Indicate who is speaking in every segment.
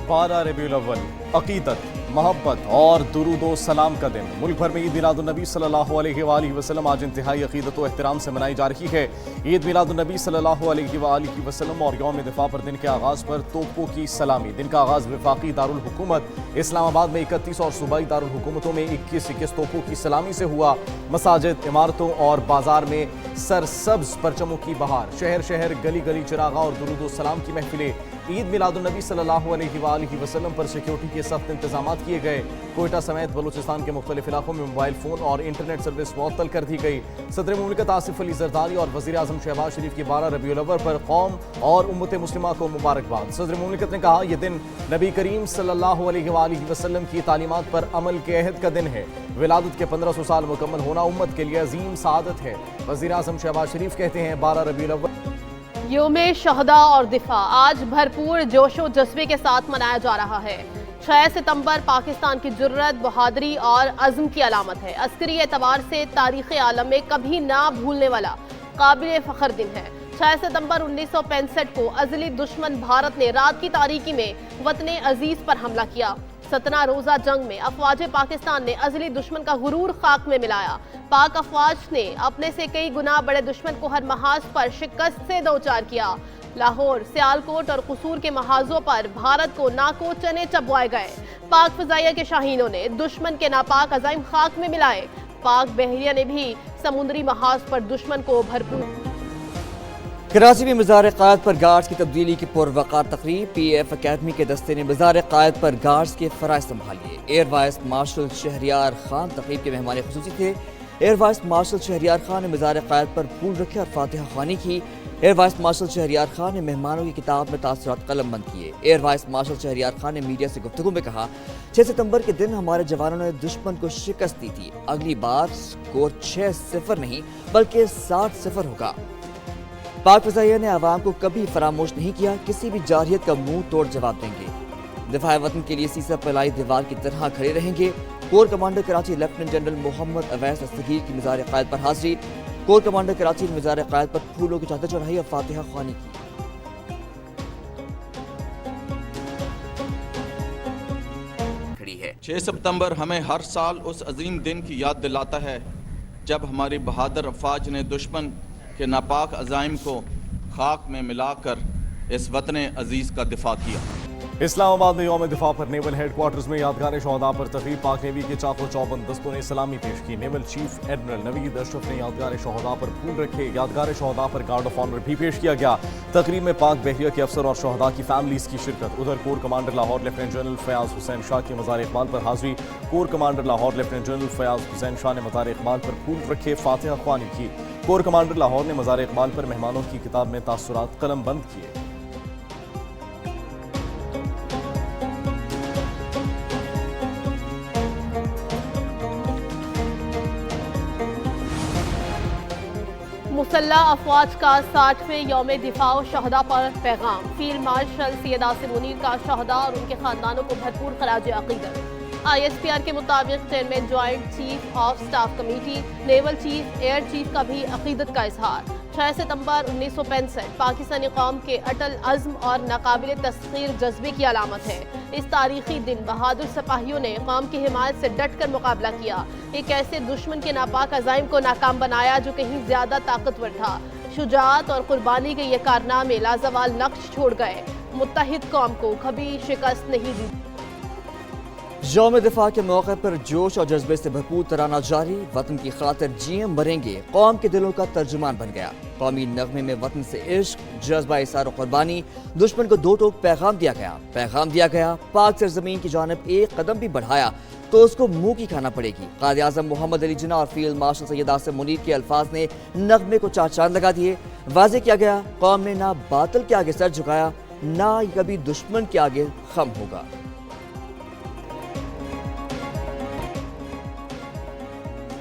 Speaker 1: 12 रबीउल अव्वल अकीदत, मोहब्बत और दुरूद व सलाम का दिन। मुल्क भर में ईद मिलादुन्नबी सल्लल्लाहु अलैहि वसल्लम आज इंतहाई अकीदत व एहतराम से मनाई जा रही है। ईद मिलादुन्नबी सल्लल्लाहु अलैहि वसल्लम और यौम दिफा पर दिन के आगाज़ पर तोपों की सलामी। दिन का आगाज़ वफाकी दारुल हुकूमत इस्लामाबाद में 31 और सूबाई दारुल हुकूमतों में 21 तोपों की सलामी से हुआ। मसाजिद, इमारतों और बाजार में सरसब्ज परचमों की बहार। शहर शहर गली गली चिरागा और दुरूद व सलाम की महफिलें। ईद मिलादुन्नबी सल्लल्लाहु अलैहि वसल्लम पर सिक्योरिटी के सख्त इंतजाम किए गए। कोयटा समेत बलूचिस्तान के मुख्तलिफ इलाकों में मोबाइल फ़ोन और इंटरनेट सर्विस मुअत्तल कर दी गई। सदर मुमलिकत आसिफ अली जरदारी और वज़ीर आज़म शहबाज शरीफ की 12 रबीउल अव्वल पर कौम और उम्मत मुस्लिमा को मुबारकबाद। सदर मुमलिकत ने कहा, यह दिन नबी करीम सल्लल्लाहु अलैहि वसल्लम की तालीमात पर अमल के अहद का दिन है। विलादत के 1500 साल मुकम्मल होना उम्मत के लिए अजीम सआदत है। वज़ीर आज़म शहबाज शरीफ कहते हैं, 12 रबीउल अव्वल
Speaker 2: यौम शहदा और दिफा आज भरपूर जोशो जज्बे के साथ मनाया जा रहा है। 6 सितंबर पाकिस्तान की जुर्रत, बहादुरी और अज़्म की अलामत है। अस्करी एतबार से तारीख़ आलम में कभी ना भूलने वाला काबिल फ़ख्र दिन है। 6 सितंबर 1965 को अज़ली दुश्मन भारत ने रात की तारीकी में वतन अजीज़ पर हमला किया। 17 रोज़ा जंग में अफवाज पाकिस्तान ने अज़ली दुश्मन का गुरूर खाक में मिलाया। पाक अफवाज ने अपने से कई गुना बड़े दुश्मन को हर महाज पर शिकस्त से दो चार किया। लाहौर, सियालकोट और कसूर के महाजों पर भारत को नाको चने चबवाए गए। पाक फ़िज़ाइया के शाहीनों ने दुश्मन के नापाक अज़ाइम खाक में मिलाए। पाक बहरिया ने भी समुद्री महाज पर दुश्मन को भरपूर।
Speaker 3: कराची में मज़ार क़ायद पर गार्ड्स की तब्दीली की पुरवकार तकरीब। PAF अकेडमी के दस्ते ने मज़ार क़ायद पर गार्ड्स के फ़राइज़ संभालिए। Air vice marshal Shahryar Khan तकरीब के मेहमान खुसूसी थे। Air vice marshal Shahryar Khan ने मज़ार क़ायद पर फूल रखे और फातिहा ख़्वानी की। Air vice marshal Shahryar Khan ने मेहमानों की किताब में तासुरात कलम बंद किए। Air vice marshal Shahryar Khan ने मीडिया से गुफ्तगू में कहा, 6 सितंबर के दिन हमारे जवानों ने दुश्मन को शिकस्त दी थी। अगली बार स्कोर 6-0 नहीं बल्कि 60-0 होगा। पाक फ़िज़ाइया ने आवाम को कभी फरामोश नहीं किया। किसी भी जारहियत का मुंह तोड़ जवाब देंगे। दिफा वतन के लिए सीसा पलाई दीवार की तरह खड़े रहेंगे। Corps commander Karachi lieutenant general Mohammad Awais Dastgir की मज़ार क़ायद पर हाज़री। कोर कमांडर कराची ने मज़ार क़ायद पर फूलों की चादर चढ़ाई और फातिहा ख़्वानी की।
Speaker 4: 6 सितंबर हमें हर साल उस अजीम दिन की याद दिलाता है जब हमारी बहादुर अफवाज ने दुश्मन के नापाक अज़ाइम को खाक में मिलाकर इस वतन अजीज़ का दिफा किया।
Speaker 1: इस्लामाबाद में यौम दिफा पर नेवल हेडक्वार्टर्स में यादगार शहदा पर तकरीब। पाक नेवी के चाको चौबंद दस्तों ने सलामी पेश की। Naval chief admiral Naveed Ashraf ने यादगार शहदा पर फूल रखे। यादगार शहदा पर गार्ड ऑफ ऑनर भी पेश किया गया। तकरीब में पाक बहरिया के अफसर और शहदा की फैमिलीज की शिरकत। उधर corps commander Lahore lieutenant general Fayyaz Hussain Shah की मज़ार इकबाल पर हाजिरी। Corps commander Lahore lieutenant general Fayyaz Hussain Shah ने मज़ार इकबाल पर फूल रखे, फातिहा ख्वानी की। कोर कमांडर लाहौर ने मज़ार इकबाल पर मेहमानों की किताब में तासुरात कलम बंद किए।
Speaker 2: मुसल्ला अफवाज का 60वें यौम दिफा शहदा पर पैगाम। फील्ड मार्शल सैयद आसिम मुनीर का शहदा और उनके खानदानों को भरपूर खराज अकीदत। ISPR के मुताबिक chairman joint chief of staff committee naval chief air chief का भी अकीदत का इजहार। 6 सितंबर 1965 पाकिस्तानी कौम के अटल अज़्म और नाकाबिल तस्खीर जज्बे की अलामत है। इस तारीखी दिन बहादुर सिपाहियों ने कौम की हिमायत से डट कर मुकाबला किया। एक ऐसे दुश्मन के नापाक अज़ाइम को नाकाम बनाया जो कहीं ज्यादा ताकतवर था। शुजाअत और कुर्बानी के ये कारनामे लाजवाल नक्श छोड़ गए। मुत्तहिद कौम को कभी शिकस्त नहीं दी।
Speaker 3: यौम दिफा के मौके पर जोश और जज्बे से भरपूर तराना जारी। वतन की खातिर जिए मरेंगे कौम के दिलों का तर्जुमान बन गया। कौमी नगमे में वतन से इश्क, जज्बा इसार और कुर्बानी। दुश्मन को दो टोक पैगाम दिया गया। पाक सरजमीन की जानिब एक कदम भी बढ़ाया तो उसको मुंह की खाना पड़ेगी। कायद आज़म मोहम्मद अली जिन्ना और फील्ड मार्शल सैयद आसिम मुनीर के अल्फाज ने नगमे को चार चांद लगा दिए। वाज़ेह किया गया, कौम ने ना बातिल के आगे सर झुकाया, ना कभी दुश्मन के आगे खम होगा।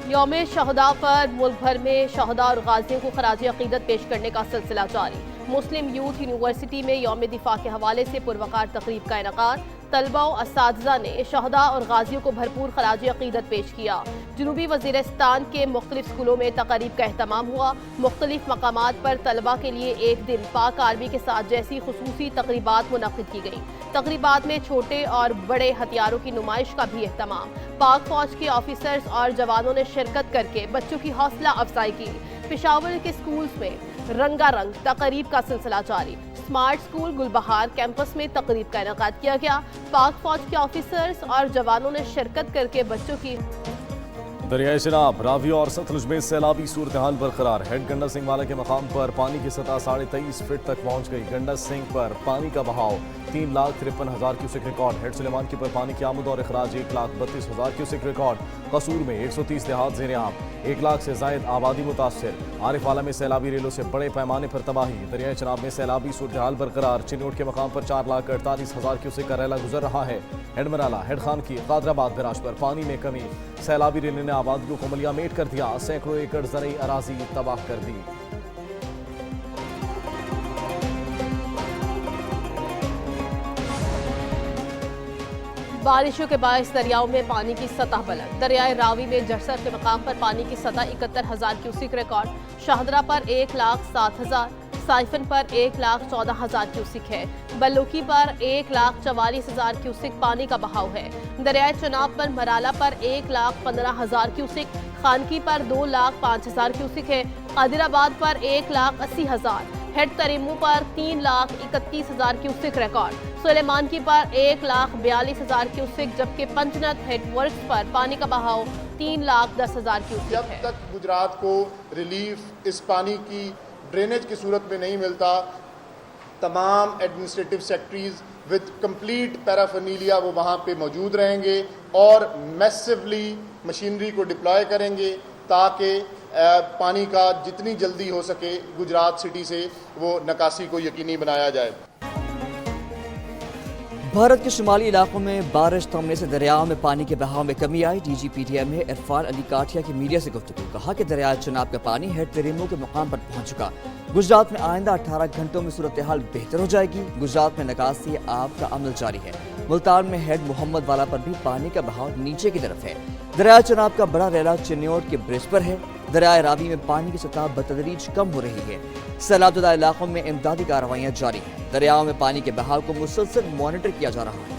Speaker 2: यौम शहदा पर मुल्क भर में शहदा और गाजियों को खराज अकीदत पेश करने का सिलसिला जारी। मुस्लिम यूथ यूनिवर्सिटी में यौम दिफा के हवाले से पुरवकार तकरीब का इनकाद। طلبہ و اساتذہ نے شہداء اور غازیوں کو بھرپور خراج عقیدت پیش کیا۔ جنوبی وزیرستان کے مختلف اسکولوں میں تقریب کا اہتمام ہوا۔ مختلف مقامات پر طلبہ کے لیے ایک دن پاک آرمی کے ساتھ جیسی خصوصی تقریبات منعقد کی گئیں۔ تقریبات میں چھوٹے اور بڑے ہتھیاروں کی نمائش کا بھی اہتمام۔ پاک فوج کے آفیسرز اور جوانوں نے شرکت کر کے بچوں کی حوصلہ افزائی کی۔ پشاور کے اسکولز میں رنگا رنگ تقریب کا سلسلہ جاری۔ اسمارٹ اسکول گلبہار کیمپس میں تقریب کا انعقاد کیا گیا۔ پاک فوج کے آفیسرز اور جوانوں نے شرکت کر کے بچوں کی
Speaker 1: دریائے چناب، راوی اور ستلج میں سیلابی صورتحال برقرار۔ ہیڈ گنڈا سنگھ والا کے مقام پر پانی کی سطح 23.5 فٹ تک پہنچ گئی۔ گنڈا سنگھ پر پانی کا بہاؤ 3,53,000 کیوسک ریکارڈ۔ ہیڈ سلیمان کی پر پانی کی آمد اور اخراج 1,32,000 کیوسک ریکارڈ۔ قصور میں 130 دیہات زیر آب، 1 لاکھ سے زائد آبادی متاثر۔ عارف والا میں سیلابی ریلوں سے بڑے پیمانے پر تباہی۔ دریائے چناب میں سیلابی صورتحال برقرار۔ چنوٹ کے مقام پر 4,48,000 کیوسک کا ریلا گزر رہا ہے۔ ہیڈ مرالا، ہیڈ خان کی، قادرآباد براج پر پانی میں کمی۔ سیلابی ریلے نے آبادیوں کو ملیا میٹ کر دیا، سینکڑوں ایکڑ زرعی اراضی تباہ کر دی۔
Speaker 2: بارشوں کے باعث دریاؤں میں پانی کی سطح بلند۔ دریائے راوی میں جرسر کے مقام پر پانی کی سطح 71,000 کیوسک ریکارڈ۔ شاہدرہ پر 1,07,000، سائفن پر 1,14,000 کیوسک ہے۔ بلوکی پر 1,44,000 کیوسک پانی کا بہاؤ ہے۔ دریائے چناب پر مرالا پر 1,15,000 کیوسک، خانکی پر 2,05,000 کیوسک ہے۔ قادر آباد پر 1,80,000، ہیڈ تریمو پر 3,31,000 کیوسک ریکارڈ۔ سلیمان کی پر 1,42,000 کیوسک، جبکہ پنجنت ہیڈ ورکس پر پانی کا بہاؤ 3,10,000 کیوسک ہے۔
Speaker 5: جب تک گجرات کو ریلیف اس پانی کی ڈرینیج کی صورت میں نہیں ملتا، تمام ایڈمنسٹریٹو سیکٹریز ود کمپلیٹ پیرافرنیلیا وہ وہاں پہ موجود رہیں گے اور میسیولی مشینری کو ڈپلوائے کریں گے تاکہ پانی کا جتنی جلدی ہو سکے گجرات سٹی سے وہ نکاسی کو یقینی بنایا جائے۔
Speaker 3: بھارت کے شمالی علاقوں میں بارش تھمنے سے دریاؤں میں پانی کے بہاؤ میں کمی آئی۔ D G P T M نے عرفان علی کاٹھیا کی میڈیا سے گفتگو کہا کہ دریائے چناب کا پانی ہیڈ تریمو کے مقام پر پہنچ چکا۔ گجرات میں آئندہ 18 گھنٹوں میں صورتحال بہتر ہو جائے گی۔ گجرات میں نکاسی آب کا عمل جاری ہے۔ ملتان میں ہیڈ محمد والا پر بھی پانی کا بہاؤ نیچے کی طرف ہے۔ دریائے چناب کا بڑا ریلا چنیوٹ کے برج پر ہے۔ دریائے راوی میں پانی کی سطح بتدریج کم ہو رہی ہے۔ سیلاب زدہ علاقوں میں امدادی کارروائیاں جاری ہیں۔ دریاؤں میں پانی کے بہاؤ کو مسلسل مانیٹر کیا جا رہا ہے۔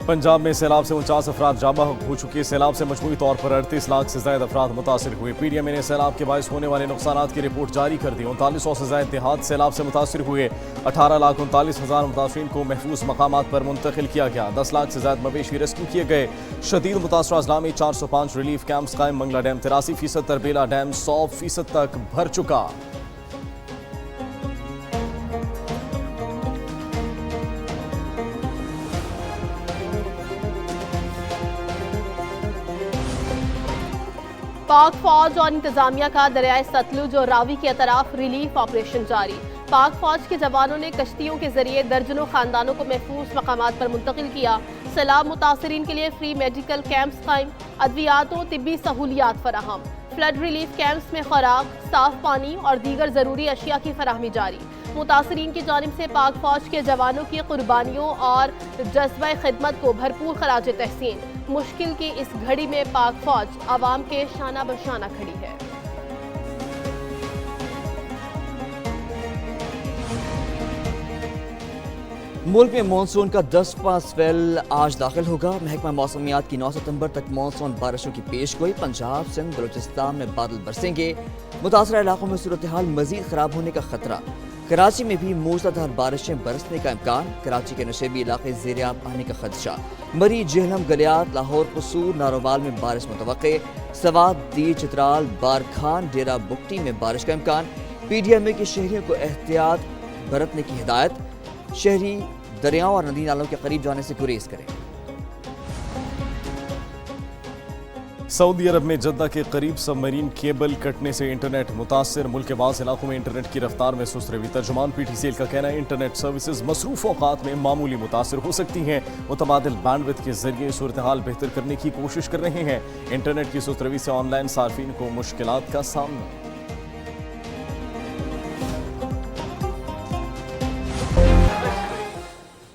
Speaker 1: پنجاب میں سیلاب سے 49 افراد جاں بحق ہو چکے۔ سیلاب سے مجموعی طور پر 38 لاکھ سے زائد افراد متاثر ہوئے۔ پی ڈی ایم نے سیلاب کے باعث ہونے والے نقصانات کی رپورٹ جاری کر دی۔ 3900 سے زائد دیہات سیلاب سے متاثر ہوئے۔ 18,39,000 متاثرین کو محفوظ مقامات پر منتقل کیا گیا۔ 10 لاکھ سے زائد مویشی ریسکیو کیے گئے۔ شدید متاثرہ اضلاع میں 405 ریلیف کیمپس قائم۔ منگلا ڈیم 83%، تربیلا ڈیم 100% تک بھر چکا۔
Speaker 2: پاک فوج اور انتظامیہ کا دریائے ستلج اور راوی کے اطراف ریلیف آپریشن جاری۔ پاک فوج کے جوانوں نے کشتیوں کے ذریعے درجنوں خاندانوں کو محفوظ مقامات پر منتقل کیا۔ سیلاب متاثرین کے لیے فری میڈیکل کیمپس قائم، ادویات و طبی سہولیات فراہم۔ فلڈ ریلیف کیمپس میں خوراک، صاف پانی اور دیگر ضروری اشیاء کی فراہمی جاری۔ متاثرین کی جانب سے پاک فوج کے جوانوں کی قربانیوں اور جذبہ خدمت کو بھرپور خراج تحسین۔ مشکل کی اس گھڑی میں پاک فوج عوام کے شانہ بشانہ کھڑی ہے۔
Speaker 3: ملک میں مانسون کا 10واں سپیل آج داخل ہوگا۔ محکمہ موسمیات کی 9 ستمبر تک مانسون بارشوں کی پیش گوئی۔ پنجاب، سندھ، بلوچستان میں بادل برسیں گے۔ متاثرہ علاقوں میں صورتحال مزید خراب ہونے کا خطرہ۔ کراچی میں بھی موسلادھار بارشیں برسنے کا امکان۔ کراچی کے نشیبی علاقے زیر آب آنے کا خدشہ۔ مری، جہلم، گلیات، لاہور، قصور، ناروال میں بارش متوقع۔ سوات، دیر، چترال، بارکھان، ڈیرہ بگٹی میں بارش کا امکان۔ پی ڈی ایم اے کے شہریوں کو احتیاط برتنے کی ہدایت۔ شہری دریاؤں اور ندی نالوں کے قریب جانے سے گریز کریں۔
Speaker 1: सऊदी अरब में जद्दा के करीब सबमरीन केबल कटने से इंटरनेट मुतासर। मुल्क के बाज़ इलाकों में इंटरनेट की रफ्तार में सुस्त रही। तर्जुमान PTCL का कहना है इंटरनेट सर्विसेज मसरूफ औकात में मामूली मुतासर हो सकती हैं। मुतबादिल बैंडविड्थ के जरिए सूरत हाल बेहतर करने की कोशिश कर रहे हैं। इंटरनेट की सुस्त रवी से ऑनलाइन सार्फिन को मुश्किलात का सामना।